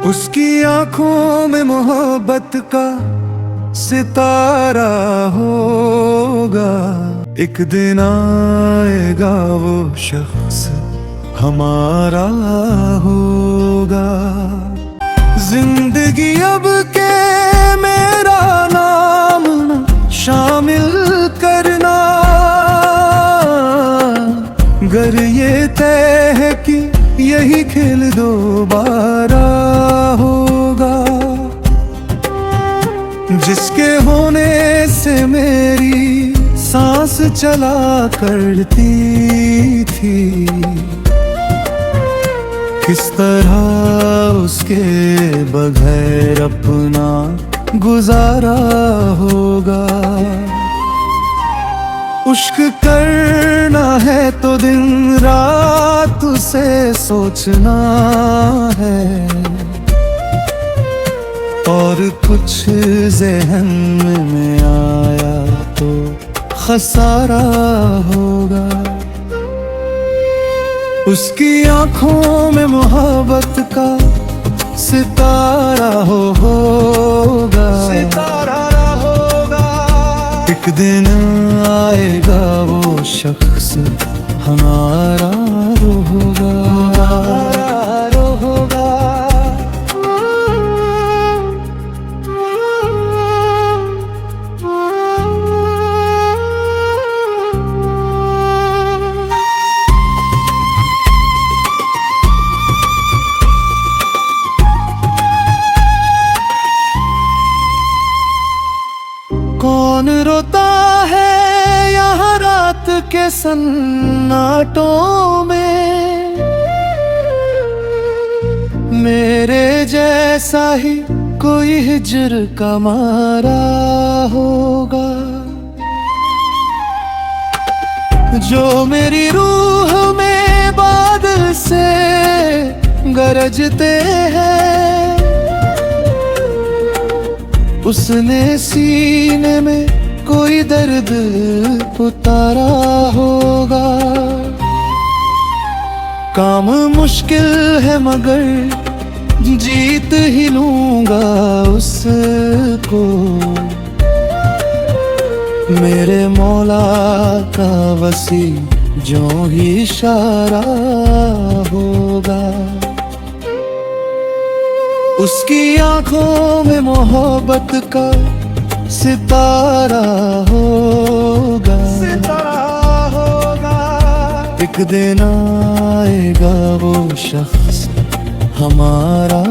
उसकी आंखों में मोहब्बत का सितारा होगा। एक दिन आएगा वो शख्स हमारा होगा। जिंदगी अब के मेरा नाम न शामिल करना, गर ये तय है कि यही खेल दोबारा होगा। जिसके होने से मेरी सांस चला करती थी, किस तरह उसके बगैर अपना गुजारा होगा। उश्क करना है तो दिन रात उसे सोचना है, और कुछ ज़हन में आया तो खसारा होगा। उसकी आंखों में मोहब्बत का सितारा होगा। एक दिन आएगा वो शख्स हमारा होगा। कौन रोता है यहाँ रात के सन्नाटों में, मेरे जैसा ही कोई हिज्र का मारा होगा। जो मेरी रूह में बादल से गरजते हैं, उसने सीने में कोई दर्द उतारा होगा। काम मुश्किल है मगर जीत ही लूंगा उसको। मेरे मौला का वसी जो ही इशारा होगा। उसकी आंखों में मोहब्बत का सितारा होगा। एक दिन आएगा वो शख्स हमारा